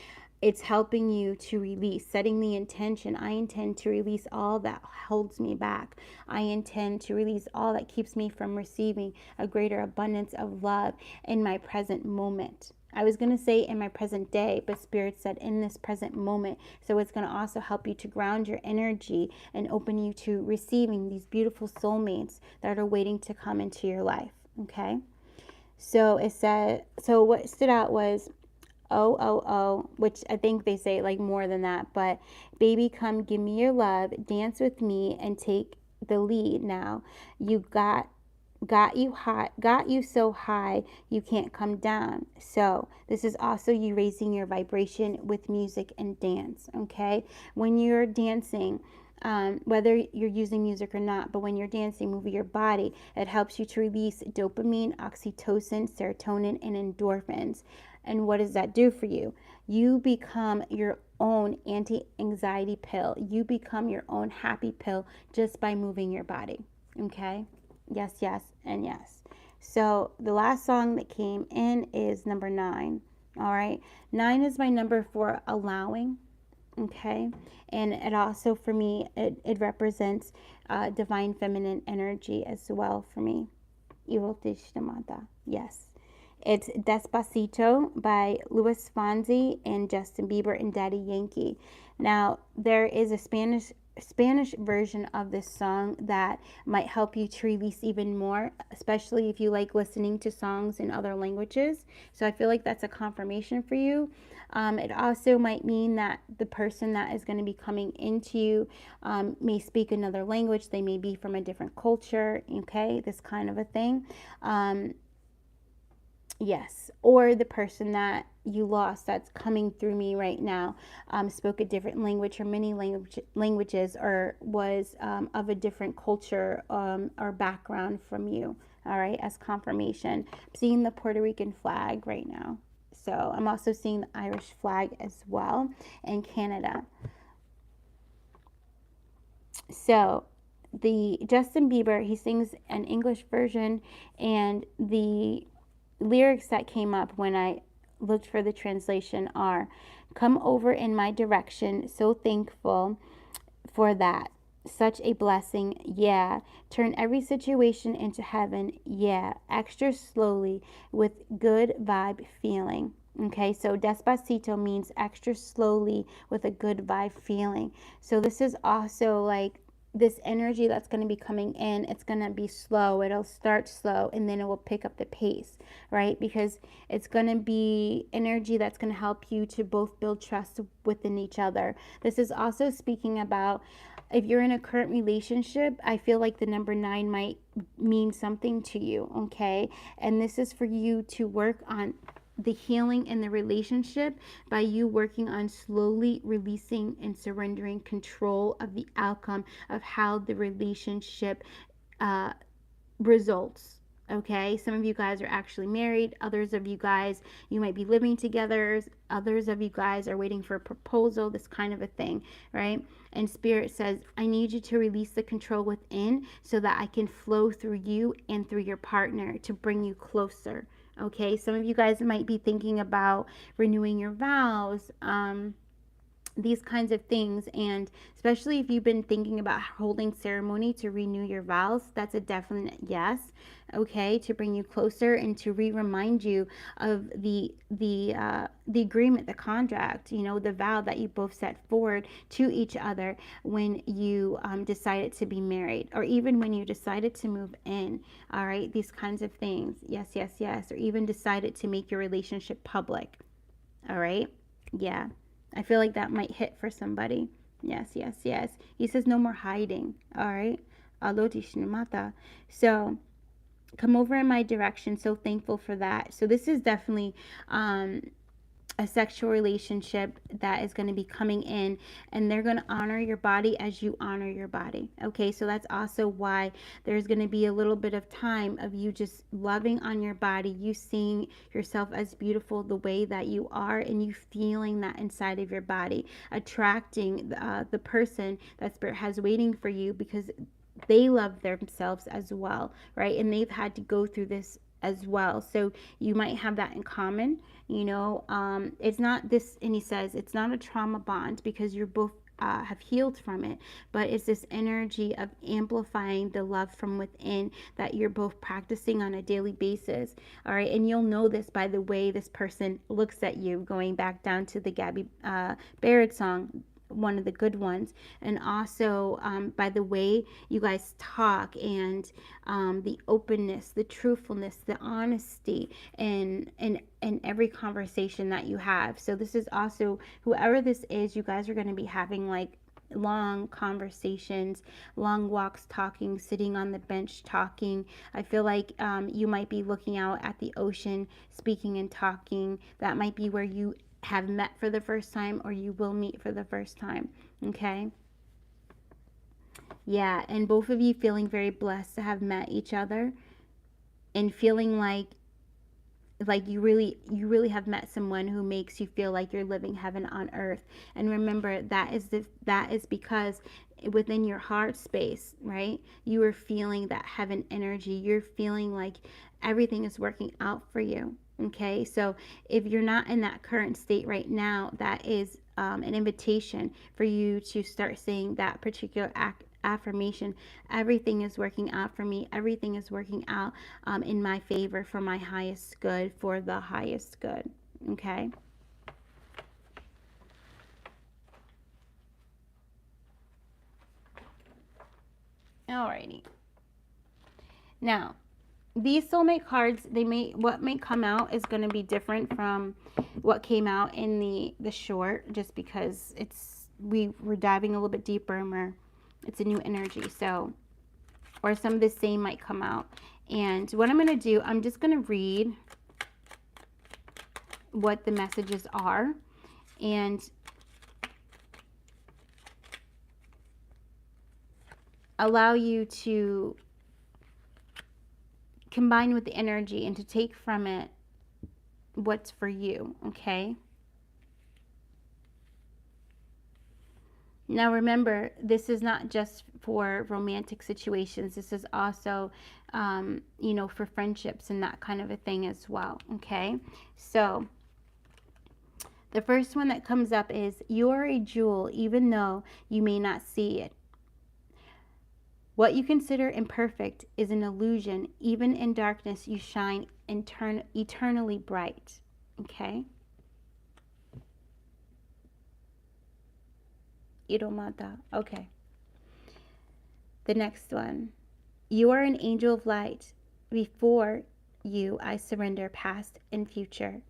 It's helping you to release, setting the intention. I intend to release all that holds me back. I intend to release all that keeps me from receiving a greater abundance of love in my present moment. I was going to say in my present day, but Spirit said in this present moment. So it's going to also help you to ground your energy and open you to receiving these beautiful soulmates that are waiting to come into your life. Okay. So it said, so what stood out was, oh, oh, oh, which I think they say like more than that, but baby, come give me your love, dance with me and take the lead now. You got you hot, got you so high you can't come down. So this is also you raising your vibration with music and dance. Okay, when you're dancing, whether you're using music or not, but when you're dancing, moving your body, it helps you to release dopamine, oxytocin, serotonin, and endorphins. And what does that do for you? You become your own anti-anxiety pill. You become your own happy pill just by moving your body. Okay? Yes, yes, and yes. So the last song that came in is number 9. All right? 9 is my number for allowing. Okay? And it also, for me, it represents divine feminine energy as well for me. Yes. It's Despacito by Luis Fonsi and Justin Bieber and Daddy Yankee. Now, there is a Spanish version of this song that might help you to release even more, especially if you like listening to songs in other languages. So I feel like that's a confirmation for you. It also might mean that the person that is going to be coming into you may speak another language. They may be from a different culture, okay, this kind of a thing. Yes, or the person that you lost that's coming through me right now spoke a different language or many languages, or was of a different culture or background from you, all right, as confirmation. I'm seeing the Puerto Rican flag right now. So I'm also seeing the Irish flag as well, and Canada. So the Justin Bieber, he sings an English version, and the lyrics that came up when I looked for the translation are, come over in my direction, so thankful for that. Such a blessing, yeah. Turn every situation into heaven, yeah. Extra slowly with good vibe feeling. Okay, so despacito means extra slowly with a good vibe feeling. So this is also like this energy that's going to be coming in. It's going to be slow. It'll start slow and then it will pick up the pace, right? Because it's going to be energy that's going to help you to both build trust within each other. This is also speaking about if you're in a current relationship, I feel like the number 9 might mean something to you, okay? And this is for you to work on the healing in the relationship by you working on slowly releasing and surrendering control of the outcome of how the relationship uh, results. Okay, some of you guys are actually married, others of you guys, you might be living together, others of you guys are waiting for a proposal, this kind of a thing, right? And Spirit says, I need you to release the control within so that I can flow through you and through your partner to bring you closer. Okay, some of you guys might be thinking about renewing your vows, these kinds of things, and especially if you've been thinking about holding ceremony to renew your vows, that's a definite yes. Okay, to bring you closer and to remind you of the agreement, the contract, you know, the vow that you both set forward to each other when you decided to be married, or even when you decided to move in. All right, these kinds of things. Yes, yes, yes. Or even decided to make your relationship public. All right, yeah. I feel like that might hit for somebody. Yes, yes, yes. He says no more hiding. All right. So come over in my direction. So thankful for that. So this is definitely a sexual relationship that is going to be coming in, and they're going to honor your body as you honor your body. Okay, so that's also why there's going to be a little bit of time of you just loving on your body, you seeing yourself as beautiful the way that you are, and you feeling that inside of your body, attracting the person that Spirit has waiting for you, because they love themselves as well, right? And they've had to go through this as well. So you might have that in common, you know. It's not this, and he says it's not a trauma bond because you're both have healed from it, but it's this energy of amplifying the love from within that you're both practicing on a daily basis. All right, and you'll know this by the way this person looks at you, going back down to the Gabby Barrett song, one of the good ones, and also by the way you guys talk, and the openness, the truthfulness, the honesty in every conversation that you have. So this is also, whoever this is, you guys are going to be having like long conversations, long walks talking, sitting on the bench talking. I feel like you might be looking out at the ocean, speaking and talking. That might be where you have met for the first time, or you will meet for the first time. Okay, yeah. And both of you feeling very blessed to have met each other, and feeling like you really have met someone who makes you feel like you're living heaven on earth. And remember, that is because within your heart space, right, you are feeling that heaven energy. You're feeling like everything is working out for you. Okay, so if you're not in that current state right now, that is an invitation for you to start saying that particular affirmation. Everything is working out for me. Everything is working out in my favor, for my highest good, for the highest good. Okay. Alrighty. Now, these soulmate cards, what may come out is going to be different from what came out in the short, just because we're diving a little bit deeper, and it's a new energy. So, or some of the same might come out. And what I'm going to do, I'm just going to read what the messages are, and allow you to combine with the energy and to take from it what's for you. Okay, now remember, this is not just for romantic situations. This is also for friendships and that kind of a thing as well. Okay, so the first one that comes up is, you are a jewel even though you may not see it. What you consider imperfect is an illusion. Even in darkness, you shine eternally bright. Okay? Iromata. Okay. The next one. You are an angel of light. Before you, I surrender past and future.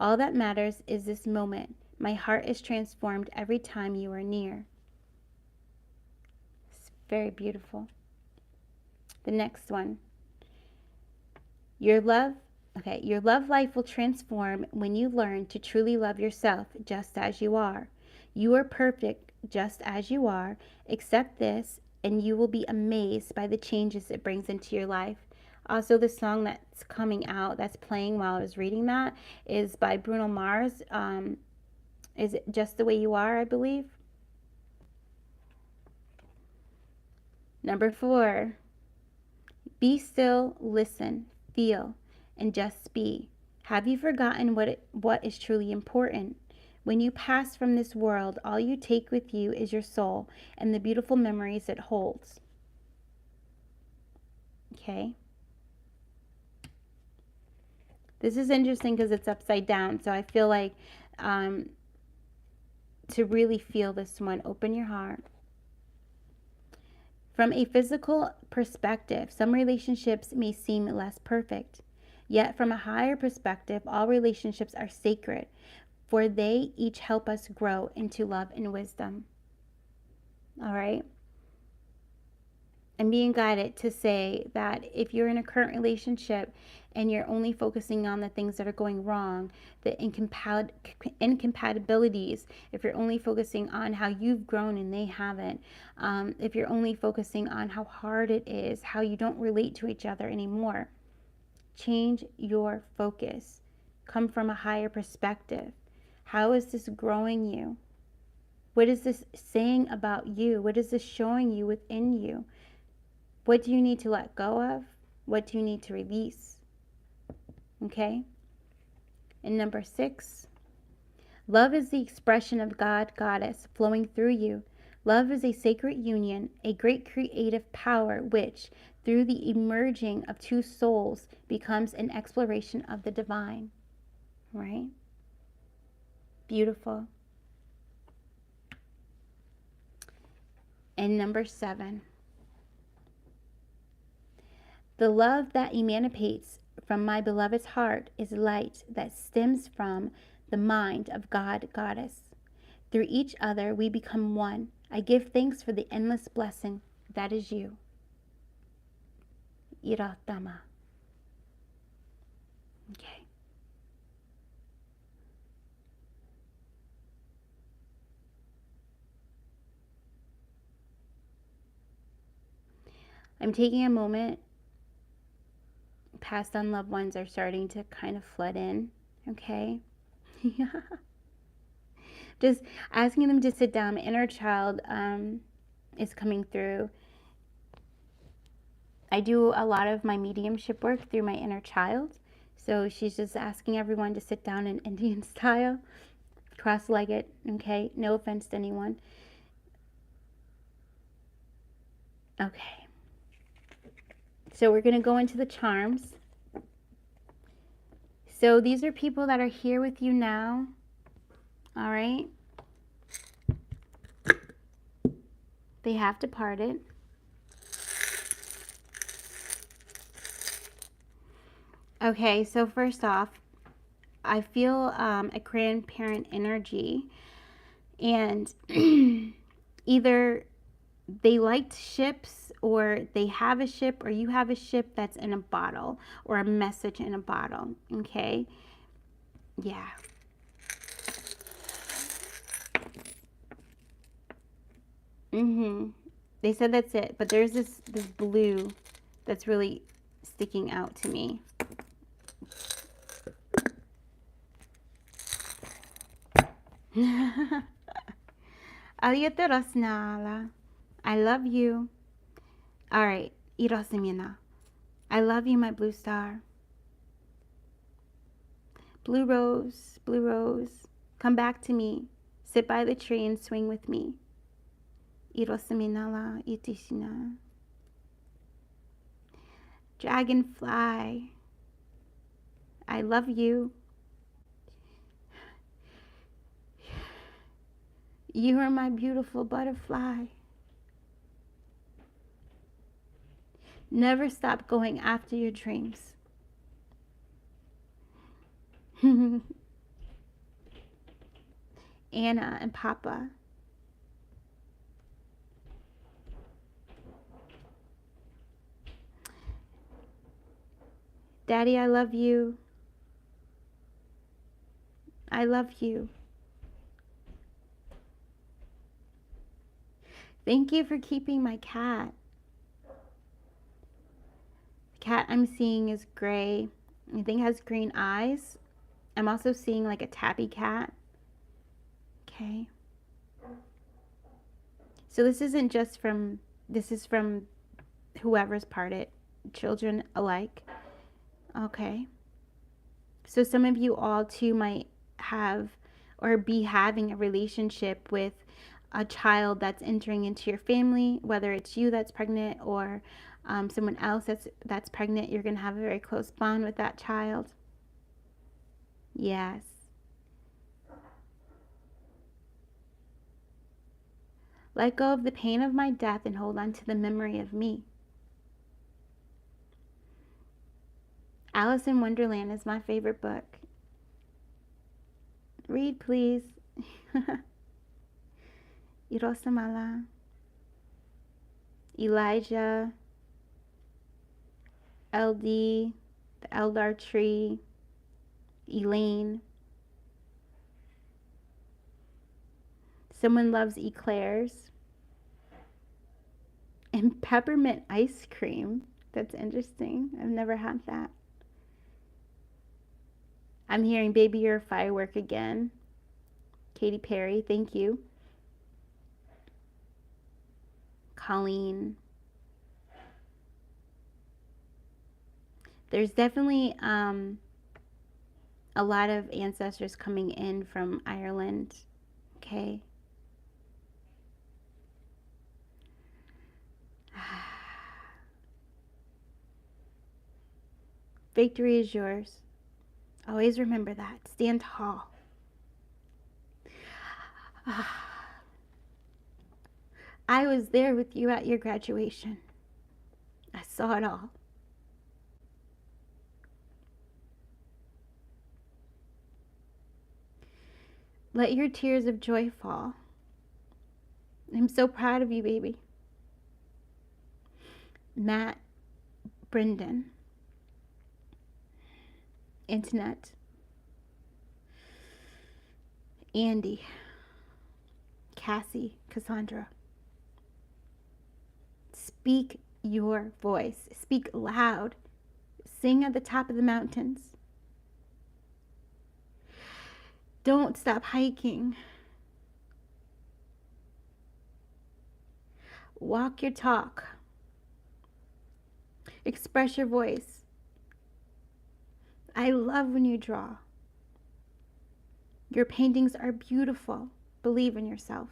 All that matters is this moment. My heart is transformed every time you are near. It's very beautiful. The next one. Your love life will transform when you learn to truly love yourself just as you are. You are perfect just as you are. Accept this and you will be amazed by the changes it brings into your life. Also, the song that's coming out, that's playing while I was reading that, is by Bruno Mars. Is it Just the Way You Are, I believe? Number 4. Be still, listen, feel, and just be. Have you forgotten what is truly important? When you pass from this world, all you take with you is your soul and the beautiful memories it holds. Okay? This is interesting because it's upside down, so I feel like to really feel this one, open your heart. From a physical perspective, some relationships may seem less perfect. Yet from a higher perspective, all relationships are sacred, for they each help us grow into love and wisdom. All right? I'm being guided to say that if you're in a current relationship and you're only focusing on the things that are going wrong, the incompatibilities, if you're only focusing on how you've grown and they haven't, if you're only focusing on how hard it is, how you don't relate to each other anymore, change your focus. Come from a higher perspective. How is this growing you? What is this saying about you? What is this showing you within you? What do you need to let go of? What do you need to release? Okay? And number 6, love is the expression of God, Goddess, flowing through you. Love is a sacred union, a great creative power which, through the emerging of two souls, becomes an exploration of the divine. Right? Beautiful. And number 7. The love that emanates from my beloved's heart is light that stems from the mind of God, Goddess. Through each other, we become one. I give thanks for the endless blessing that is you. Iratama. Okay. I'm taking a moment. Passed on loved ones are starting to kind of flood in. Okay. Just asking them to sit down. My inner child is coming through. I do a lot of my mediumship work through my inner child. So she's just asking everyone to sit down in Indian style, cross-legged, okay? No offense to anyone. Okay. So we're going to go into the charms. So these are people that are here with you now. All right. They have departed. Okay, so first off, I feel a grandparent energy, and either they liked ships, or they have a ship, or you have a ship that's in a bottle, or a message in a bottle. Okay. Yeah. They said that's it, but there's this blue that's really sticking out to me. Aliyata Rasnala. I love you. All right. Irasimina. I love you, my blue star. Blue rose, blue rose. Come back to me. Sit by the tree and swing with me. Irasimina la itishina. Dragonfly, I love you. You are my beautiful butterfly. Never stop going after your dreams. Anna and Papa. Daddy, I love you. I love you. Thank you for keeping my cat. The cat I'm seeing is gray. I think it has green eyes. I'm also seeing like a tabby cat. Okay. So this isn't just from, this is from whoever's part it, children alike. Okay. So some of you all too might have or be having a relationship with a child that's entering into your family, whether it's you that's pregnant or someone else that's pregnant. You're going to have a very close bond with that child. Yes. Let go of the pain of my death and hold on to the memory of me. Alice in Wonderland is my favorite book. Read, please. Irosamala, Elijah, LD, the Eldar tree, Elaine. Someone loves eclairs. And peppermint ice cream. That's interesting. I've never had that. I'm hearing Baby You're a Firework again. Katy Perry, thank you. Colleen. There's definitely a lot of ancestors coming in from Ireland. Okay. Victory is yours. Always remember that. Stand tall. I was there with you at your graduation. I saw it all. Let your tears of joy fall. I'm so proud of you, baby. Matt, Brendan, Internet, Andy, Cassie, Cassandra. Speak your voice. Speak loud. Sing at the top of the mountains. Don't stop hiking. Walk your talk. Express your voice. I love when you draw. Your paintings are beautiful. Believe in yourself.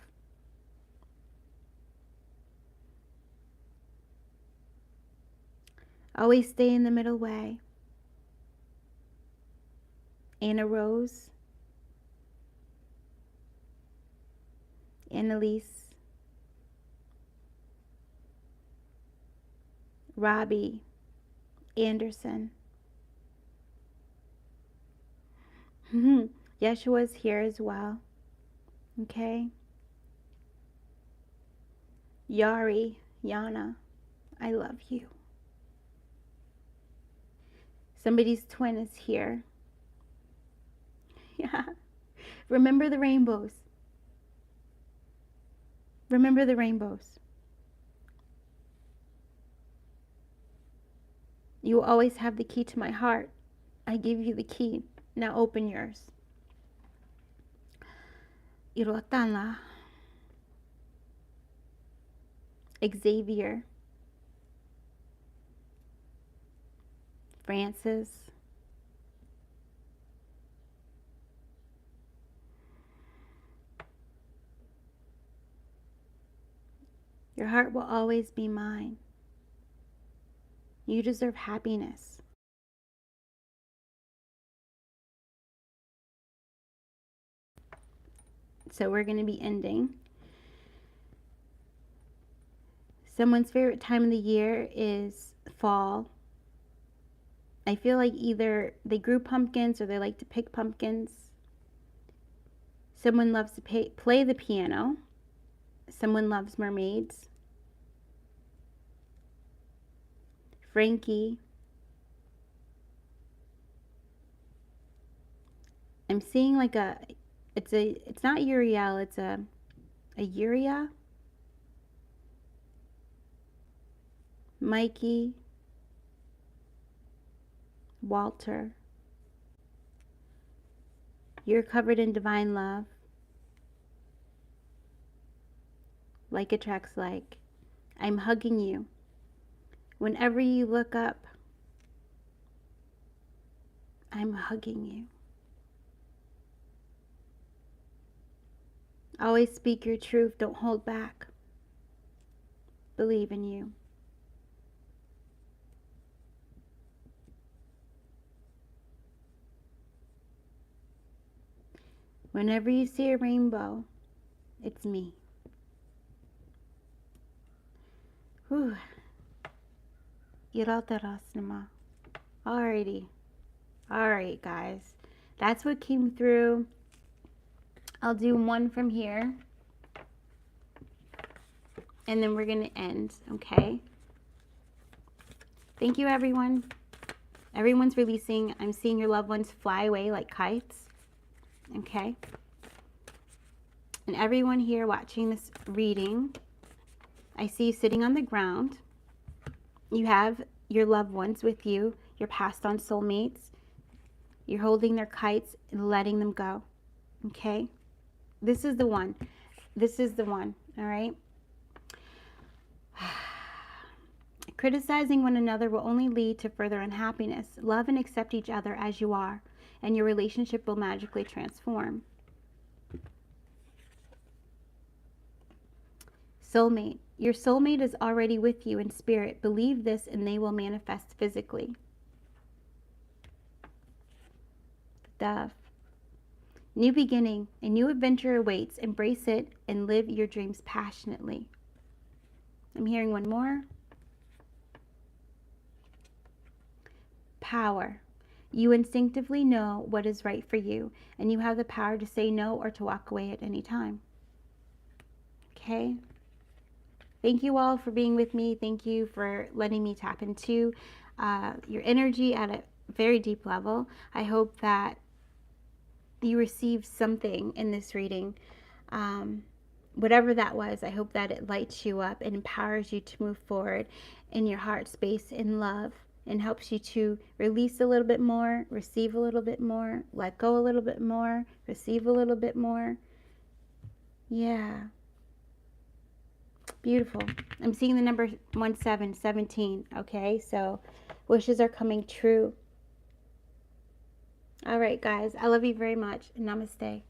Always stay in the middle way. Anna Rose, Annalise, Robbie, Anderson. Yeshua's here as well. Okay. Yari, Yana, I love you. Somebody's twin is here. Yeah. Remember the rainbows. Remember the rainbows. You will always have the key to my heart. I give you the key. Now open yours. Irotala. Xavier. Francis. Your heart will always be mine. You deserve happiness. So we're going to be ending. Someone's favorite time of the year is fall. I feel like either they grew pumpkins or they like to pick pumpkins. Someone loves to play the piano. Someone loves mermaids. Frankie. I'm seeing like it's not Uriel, it's a Uria. Mikey. Walter. You're covered in divine love. Like attracts like. I'm hugging you. Whenever you look up, I'm hugging you. Always speak your truth. Don't hold back. Believe in you. Whenever you see a rainbow, it's me. Whew. Alrighty. Alright, guys. That's what came through. I'll do one from here. And then we're going to end, okay? Thank you, everyone. Everyone's releasing. I'm seeing your loved ones fly away like kites. Okay? And everyone here watching this reading, I see you sitting on the ground. You have your loved ones with you, your passed on soulmates. You're holding their kites and letting them go. Okay? This is the one. This is the one. All right? Criticizing one another will only lead to further unhappiness. Love and accept each other as you are, and your relationship will magically transform. Soulmate. Your soulmate is already with you in spirit. Believe this and they will manifest physically. Dove. New beginning. A new adventure awaits. Embrace it and live your dreams passionately. I'm hearing one more. Power. You instinctively know what is right for you, and you have the power to say no or to walk away at any time. Okay? Thank you all for being with me. Thank you for letting me tap into your energy at a very deep level. I hope that you received something in this reading. Whatever that was, I hope that it lights you up and empowers you to move forward in your heart space in love, and helps you to release a little bit more, receive a little bit more, let go a little bit more, receive a little bit more. Yeah. Beautiful. I'm seeing the number 1717. Okay, so wishes are coming true. All right, guys. I love you very much. Namaste.